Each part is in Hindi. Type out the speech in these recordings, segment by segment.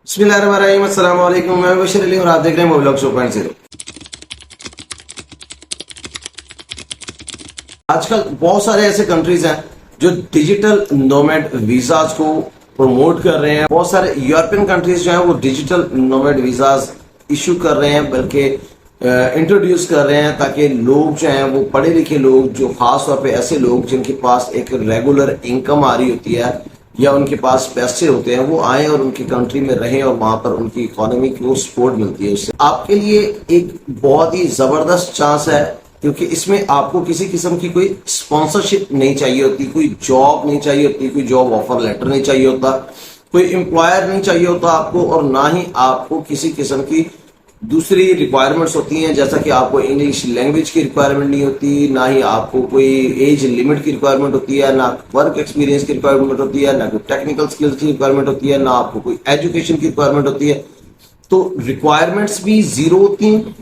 बिस्मिल्लाहिर्रहमानिर्रहीम, अस्सलाम वालेकुम। मैं बशीर अली और आप देख रहे हैं मोब्लॉग 2.0। आजकल बहुत सारे ऐसे कंट्रीज हैं जो डिजिटल नोमैड वीजाज को प्रमोट कर रहे हैं। बहुत सारे यूरोपियन कंट्रीज जो हैं वो डिजिटल नोमैड वीजाज इशू कर रहे हैं, बल्कि इंट्रोड्यूस कर रहे हैं, ताकि लोग जो हैं वो पढ़े लिखे लोग, जो खास तौर पे ऐसे लोग जिनके पास एक रेगुलर इनकम आ रही होती है या उनके पास पैसे होते हैं, वो आए और उनकी कंट्री में रहें और वहां पर उनकी इकोनॉमी को सपोर्ट मिलती है। उससे आपके लिए एक बहुत ही जबरदस्त चांस है, क्योंकि इसमें आपको किसी किस्म की कोई स्पॉन्सरशिप नहीं चाहिए होती, कोई जॉब नहीं चाहिए होती, कोई जॉब ऑफर लेटर नहीं चाहिए होता, कोई एम्प्लॉयर नहीं चाहिए होता आपको, और ना ही आपको किसी किस्म की दूसरी रिक्वायरमेंट्स होती हैं, जैसा कि आपको इंग्लिश लैंग्वेज की रिक्वायरमेंट नहीं होती, ना ही आपको कोई एज लिमिट की रिक्वायरमेंट होती है, ना वर्क एक्सपीरियंस की रिक्वायरमेंट होती है, ना कोई टेक्निकल स्किल्स की रिक्वायरमेंट होती है, ना आपको कोई एजुकेशन की रिक्वायरमेंट होती है। तो रिक्वायरमेंट्स भी जीरो होती हैं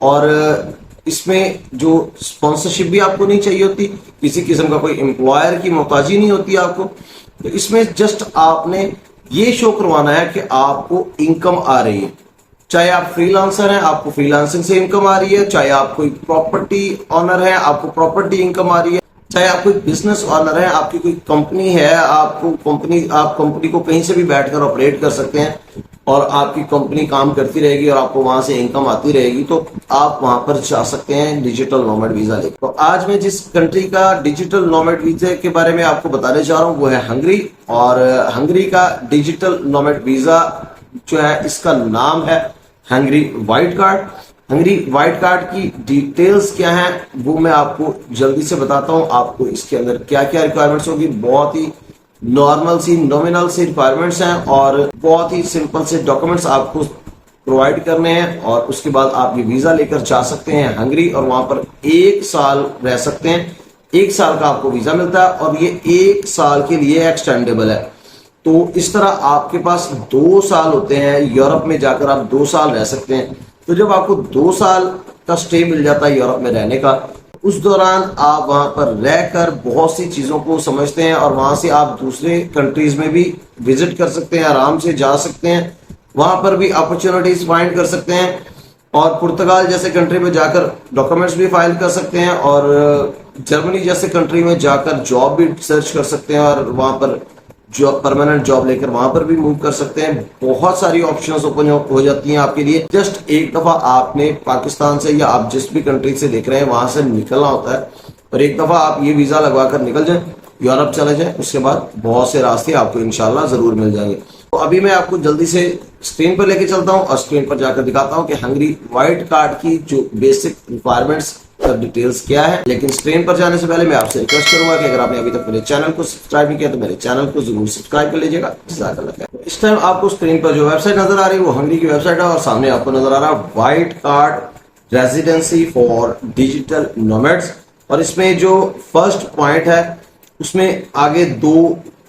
और इसमें जो स्पॉन्सरशिप भी आपको नहीं चाहिए होती, किसी किस्म का कोई एम्प्लॉयर की मोहताजी नहीं होती आपको। तो इसमें जस्ट आपने ये शो करवाना है कि आपको इनकम आ रही है, चाहे आप फ्रीलांसर हैं, आपको फ्रीलांसिंग से इनकम आ रही है, चाहे आप कोई प्रॉपर्टी ऑनर है, आपको प्रॉपर्टी इनकम आ रही है, चाहे आप कोई बिजनेस ऑनर है, आपकी कोई कंपनी है, आप कंपनी को कहीं से भी बैठकर ऑपरेट कर सकते हैं और आपकी कंपनी काम करती रहेगी और आपको वहां से इनकम आती रहेगी, तो आप वहां पर जा सकते हैं डिजिटल नोमैड वीजा लेकर। तो आज मैं जिस कंट्री का डिजिटल नोमैड वीजा के बारे में आपको बताने जा रहा हूं वो है हंगरी। और हंगरी का डिजिटल नोमैड वीजा जो है, इसका नाम है Hungary white card. Hungary white card की डिटेल्स क्या है वो मैं आपको जल्दी से बताता हूं। आपको इसके अंदर क्या क्या रिक्वायरमेंट्स होगी, बहुत ही नॉर्मल सी नॉमिनल सी रिक्वायरमेंट्स हैं और बहुत ही सिंपल से डॉक्यूमेंट्स आपको प्रोवाइड करने हैं, और उसके बाद आप ये वीजा लेकर जा सकते हैं हंगरी और वहां पर 1 साल रह सकते हैं। 1 साल का आपको वीजा मिलता है और ये 1 साल के लिए एक्सटेंडेबल है। तो इस तरह आपके पास 2 साल होते हैं, यूरोप में जाकर आप 2 साल रह सकते हैं। तो जब आपको 2 साल का स्टे मिल जाता है यूरोप में रहने का, उस दौरान आप वहां पर रहकर बहुत सी चीजों को समझते हैं और वहां से आप दूसरे कंट्रीज में भी विजिट कर सकते हैं, आराम से जा सकते हैं, वहां पर भी अपॉर्चुनिटीज फाइंड कर सकते हैं और पुर्तगाल जैसे कंट्री में जाकर डॉक्यूमेंट्स भी फाइल कर सकते हैं और जर्मनी जैसे कंट्री में जाकर जॉब भी सर्च कर सकते हैं और वहां पर जॉब, परमानेंट जॉब लेकर वहां पर भी मूव कर सकते हैं। बहुत सारी ऑप्शंस ओपन हो जाती हैं आपके लिए। जस्ट एक दफा आपने पाकिस्तान से या आप जिस भी कंट्री से देख रहे हैं वहां से निकलना होता है और एक दफा आप ये वीजा लगवा कर निकल जाए, यूरोप चले जाए, उसके बाद बहुत से रास्ते आपको इंशाल्लाह जरूर मिल जाएंगे। तो अभी मैं आपको जल्दी से स्क्रीन पर लेके चलता हूँ और स्क्रीन पर जाकर दिखाता हूँ कि हंगरी व्हाइट कार्ड की जो बेसिक रिक्वायरमेंट्स डिटेल्स क्या है। लेकिन स्क्रीन पर जाने से पहले मैं आपसे रिक्वेस्ट करूंगा कि अगर आपने अभी तक मेरे चैनल को सब्सक्राइब नहीं किया तो मेरे चैनल को जरूर सब्सक्राइब कर लीजिएगा। इस टाइम आपको स्क्रीन पर जो वेबसाइट नजर आ रही है वो हंगरी की वेबसाइट है और सामने आपको नजर आ रहा है white card residency for digital nomads. और इसमें जो फर्स्ट पॉइंट है उसमें आगे 2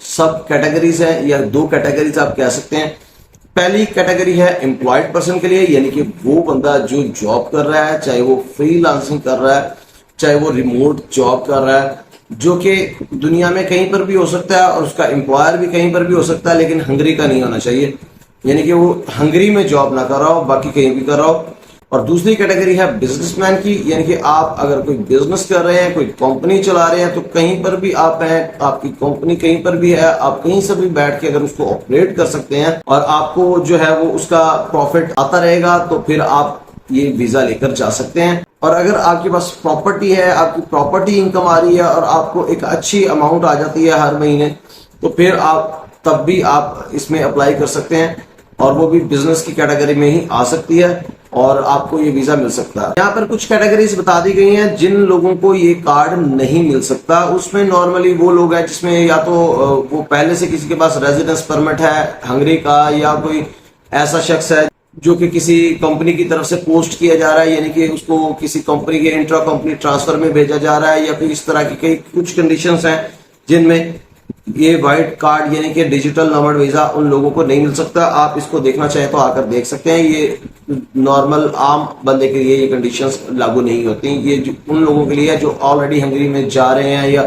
सब कैटेगरीज है या 2 कैटेगरीज आप कह सकते हैं। पहली कैटेगरी है एम्प्लॉयड पर्सन के लिए, यानी कि वो बंदा जो जॉब कर रहा है, चाहे वो फ्रीलांसिंग कर रहा है, चाहे वो रिमोट जॉब कर रहा है, जो कि दुनिया में कहीं पर भी हो सकता है और उसका एम्प्लॉयर भी कहीं पर भी हो सकता है, लेकिन हंगरी का नहीं होना चाहिए, यानी कि वो हंगरी में जॉब ना कर रहा हो, बाकी कहीं भी कर रहा हो। और दूसरी कैटेगरी है बिजनेसमैन की, यानी कि आप अगर कोई बिजनेस कर रहे हैं, कोई कंपनी चला रहे हैं, तो कहीं पर भी आप हैं, आपकी कंपनी कहीं पर भी है, आप कहीं से भी बैठ के अगर उसको ऑपरेट कर सकते हैं और आपको जो है वो उसका प्रॉफिट आता रहेगा, तो फिर आप ये वीजा लेकर जा सकते हैं। और अगर आपके पास प्रॉपर्टी है, आपकी प्रॉपर्टी इनकम आ रही है और आपको एक अच्छी अमाउंट आ जाती है हर महीने, तो फिर आप तब भी आप इसमें अप्लाई कर सकते हैं और वो भी बिजनेस की कैटेगरी में ही आ सकती है और आपको ये वीजा मिल सकता है। यहाँ पर कुछ कैटेगरीज बता दी गई हैं जिन लोगों को ये कार्ड नहीं मिल सकता। उसमें नॉर्मली वो लोग हैं जिसमें या तो वो पहले से किसी के पास रेजिडेंस परमिट है हंगरी का, या कोई ऐसा शख्स है जो कि किसी कंपनी की तरफ से पोस्ट किया जा रहा है, यानी कि उसको किसी कंपनी के इंट्रा कंपनी ट्रांसफर में भेजा जा रहा है, या फिर इस तरह की कई कुछ कंडीशंस हैं जिनमें ये व्हाइट कार्ड यानी कि डिजिटल नोमैड वीजा उन लोगों को नहीं मिल सकता। आप इसको देखना चाहें तो आकर देख सकते हैं। ये नॉर्मल आम बंदे के लिए ये कंडीशंस लागू नहीं होती। ये उन लोगों के लिए है जो ऑलरेडी हंगरी में जा रहे हैं या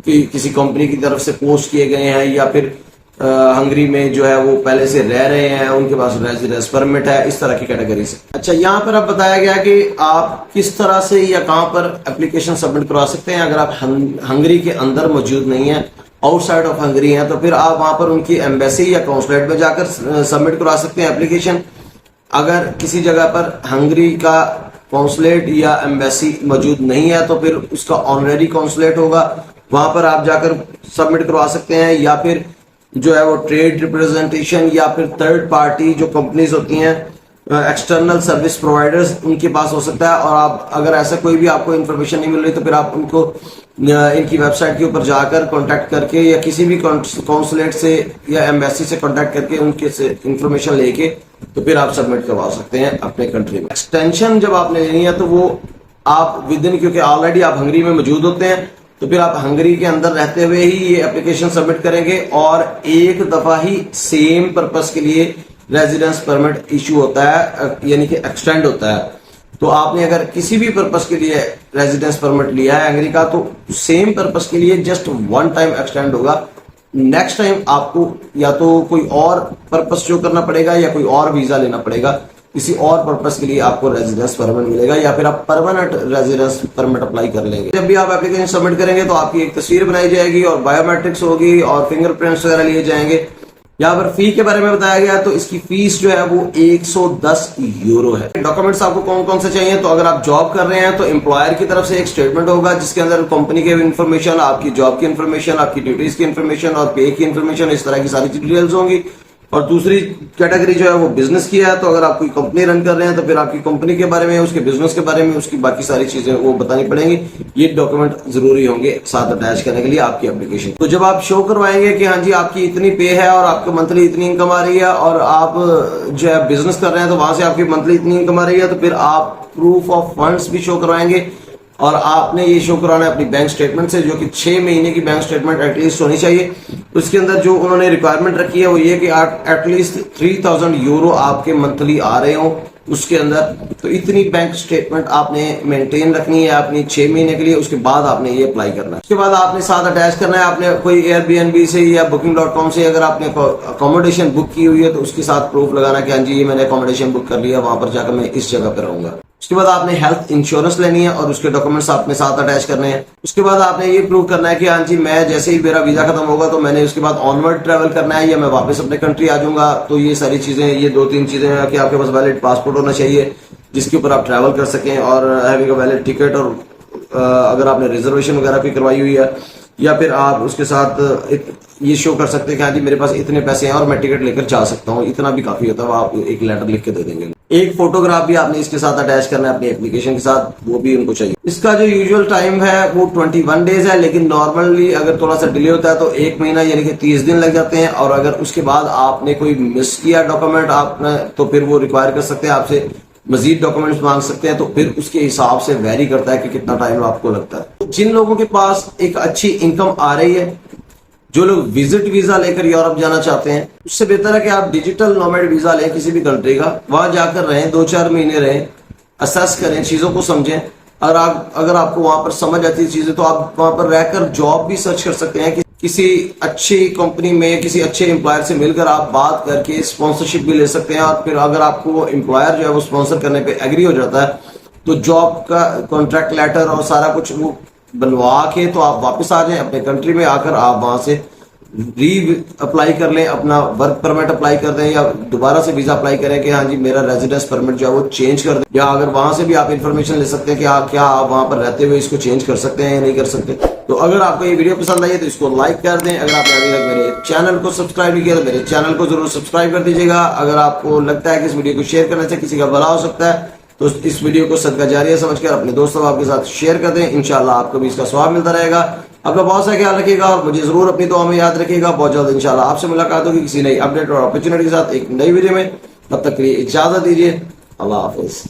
किसी कंपनी की तरफ से पोस्ट किए गए हैं या फिर हंगरी में जो है वो पहले से रह रहे हैं, उनके पास रेजिडेंस परमिट है, इस तरह की कैटेगरी से। अच्छा, यहाँ पर अब बताया गया कि आप किस तरह से या कहाँ पर एप्लीकेशन सबमिट करवा सकते हैं। अगर आप हंगरी के अंदर मौजूद नहीं है, आउटसाइड ऑफ हंगरी हैं, तो फिर आप वहां पर उनकी एम्बेसी या कॉन्सुलेट में जाकर सबमिट करवा सकते हैं एप्लीकेशन। अगर किसी जगह पर हंगरी का कॉन्सुलेट या एम्बेसी मौजूद नहीं है तो फिर उसका ऑनरेरी कॉन्सुलेट होगा, वहां पर आप जाकर सबमिट करवा सकते हैं। या फिर जो है वो ट्रेड रिप्रेजेंटेशन या फिर थर्ड पार्टी जो कंपनीज होती हैं, एक्सटर्नल सर्विस प्रोवाइडर्स, उनके पास हो सकता है। और आप अगर ऐसा कोई भी आपको इन्फॉर्मेशन नहीं मिल रही तो फिर आप उनको इनकी वेबसाइट के ऊपर जाकर कांटेक्ट करके या किसी भी कॉन्सुलेट से या एम्बेसी से कांटेक्ट करके उनके से इंफॉर्मेशन लेके तो फिर आप सबमिट करवा सकते हैं अपने कंट्री में। एक्सटेंशन जब आपने लेनी है तो वो आप विद इन, क्योंकि ऑलरेडी आप हंगरी में मौजूद होते हैं तो फिर आप हंगरी के अंदर रहते हुए ही ये एप्लीकेशन सबमिट करेंगे और एक दफा ही सेम पर्पस के लिए रेजिडेंस परमिट इशू होता है, यानी कि एक्सटेंड होता है। तो आपने अगर किसी भी पर्पस के लिए रेजिडेंस परमिट लिया है हंगरी का तो सेम पर्पस के लिए जस्ट वन टाइम एक्सटेंड होगा। नेक्स्ट टाइम आपको या तो कोई और पर्पस शो करना पड़ेगा या कोई और वीजा लेना पड़ेगा, किसी और पर्पस के लिए आपको रेजिडेंस परमिट मिलेगा या फिर आप परमानेंट रेजिडेंस परमिट अप्लाई कर लेंगे। जब भी आप एप्लीकेशन सबमिट करेंगे तो आपकी एक तस्वीर बनाई जाएगी और बायोमेट्रिक्स होगी और फिंगरप्रिंट्स वगैरह लिए जाएंगे। यहाँ पर फी के बारे में बताया गया तो इसकी फीस जो है वो 110 यूरो है। डॉक्यूमेंट्स आपको कौन कौन से चाहिए, तो अगर आप जॉब कर रहे हैं तो एम्प्लॉयर की तरफ से एक स्टेटमेंट होगा जिसके अंदर कंपनी के इन्फॉर्मेशन, आपकी जॉब की इन्फॉर्मेशन, आपकी ड्यूटीज की इन्फॉर्मेशन और पे की इन्फॉर्मेशन, इस तरह की सारी डिटेल्स होंगी। और दूसरी कैटेगरी जो है वो बिजनेस की है, तो अगर आप कोई कंपनी रन कर रहे हैं तो फिर आपकी कंपनी के बारे में, उसके बिजनेस के बारे में, उसकी बाकी सारी चीजें वो बतानी पड़ेंगी। ये डॉक्यूमेंट जरूरी होंगे साथ अटैच करने के लिए आपकी एप्लीकेशन। तो जब आप शो करवाएंगे कि हाँ जी आपकी इतनी पे है और आपको मंथली इतनी इनकम आ रही है और आप जो है बिजनेस कर रहे हैं तो वहां से आपकी मंथली इतनी इनकम आ रही है, तो फिर आप प्रूफ ऑफ फंड्स भी शो करवाएंगे। और आपने ये शो कराना है अपनी बैंक स्टेटमेंट से, जो कि 6 महीने की बैंक स्टेटमेंट एटलीस्ट होनी चाहिए। उसके अंदर जो उन्होंने रिक्वायरमेंट रखी है वो ये कि एटलीस्ट 3000 यूरो आपके मंथली आ रहे हो उसके अंदर। तो इतनी बैंक स्टेटमेंट आपने मेंटेन रखनी है अपनी 6 महीने के लिए। उसके बाद आपने ये अप्लाई करना है। उसके बाद आपने साथ अटैच करना है, आपने कोई एयरबीएनबी से या booking.com से अगर आपने अकोमोडेशन बुक की हुई है तो उसके साथ प्रूफ लगाना कि हाँ जी ये मैंने अकोमोडेशन बुक कर लिया, वहां पर जाकर मैं इस जगह पर रहूंगा। उसके बाद आपने हेल्थ इंश्योरेंस लेनी है और उसके डॉक्यूमेंट्स आपने साथ अटैच करने हैं। उसके बाद आपने ये प्रूव करना है कि हाँ जी मैं जैसे ही मेरा वीजा खत्म होगा तो मैंने उसके बाद ऑनवर्ड ट्रैवल करना है या मैं वापस अपने कंट्री आ जाऊंगा। तो ये सारी चीजें, ये 2-3 चीजें हैं कि आपके पास वैलिड पासपोर्ट होना चाहिए जिसके ऊपर आप ट्रैवल कर सकें और हैविंग अ वैलिड टिकट, और अगर आपने रिजर्वेशन वगैरह भी करवाई हुई है या फिर आप उसके साथ ये शो कर सकते हैं कि हाँ जी मेरे पास इतने पैसे हैं और मैं टिकट लेकर जा सकता हूँ, इतना भी काफी होता है। आप एक लेटर लिख के दे देंगे। एक फोटोग्राफ भी आपने इसके साथ अटैच करना है अपनी एप्लीकेशन के साथ, वो भी उनको चाहिए। इसका जो यूजुअल टाइम है वो 21 डेज है, लेकिन नॉर्मली अगर थोड़ा सा डिले होता है तो 1 महीना यानी कि 30 दिन लग जाते हैं। और अगर उसके बाद आपने कोई मिस किया डॉक्यूमेंट आपने तो फिर वो रिक्वायर कर सकते हैं, आपसे मजीद डॉक्यूमेंट्स मांग सकते हैं। तो फिर उसके हिसाब से वेरी करता है कि कितना टाइम आपको लगता है। जिन लोगों के पास एक अच्छी इनकम आ रही है, जो लोग विजिट वीजा लेकर यूरोप जाना चाहते हैं, उससे बेहतर है कि आप डिजिटल नोमैड वीजा लें किसी भी कंट्री का, वहां जाकर रहें, 2-4 महीने रहें, असेस करें, चीजों को समझें। अगर आपको वहां पर समझ आती है चीजें तो आप वहां पर रहकर जॉब भी सर्च कर सकते हैं कि किसी अच्छी कंपनी में किसी अच्छे एम्प्लॉयर से मिलकर आप बात करके स्पॉन्सरशिप भी ले सकते हैं। और फिर अगर आपको एम्प्लॉयर जो है वो स्पॉन्सर करने पे एग्री हो जाता है तो जॉब का कॉन्ट्रैक्ट लेटर और सारा कुछ वो बनवा के तो आप वापस आ जाएं अपने कंट्री में। आकर आप वहां से री अप्लाई कर लें, अपना वर्क परमिट अप्लाई कर दें या दोबारा से वीजा अप्लाई करें कि हाँ जी मेरा रेजिडेंस परमिट जो है वो चेंज कर दें। या अगर वहां से भी आप इंफॉर्मेशन ले सकते हैं कि क्या आप वहां पर रहते हुए इसको चेंज कर सकते हैं या नहीं कर सकते। तो अगर आपको ये वीडियो पसंद आई है तो इसको लाइक कर दें। अगर आपने अभी तक मेरे चैनल को सब्सक्राइब नहीं किया तो मेरे चैनल को जरूर सब्सक्राइब कर दीजिएगा। अगर आपको लगता है कि इस वीडियो को शेयर करने से किसी का भला हो सकता है तो इस वीडियो को सदका जारिया समझकर अपने दोस्तों आपके साथ शेयर कर दें। इंशाल्लाह आपको भी इसका स्वाब मिलता रहेगा। अपना बहुत सा ख्याल रखिएगा और मुझे जरूर अपनी दुआ में याद रखिएगा। बहुत जल्द इंशाल्लाह आपसे मुलाकात होगी किसी नई अपडेट और अपॉर्चुनिटी के साथ एक नई वीडियो में। तब तक के लिए इजाजत दीजिए। अल्लाह हाफिज।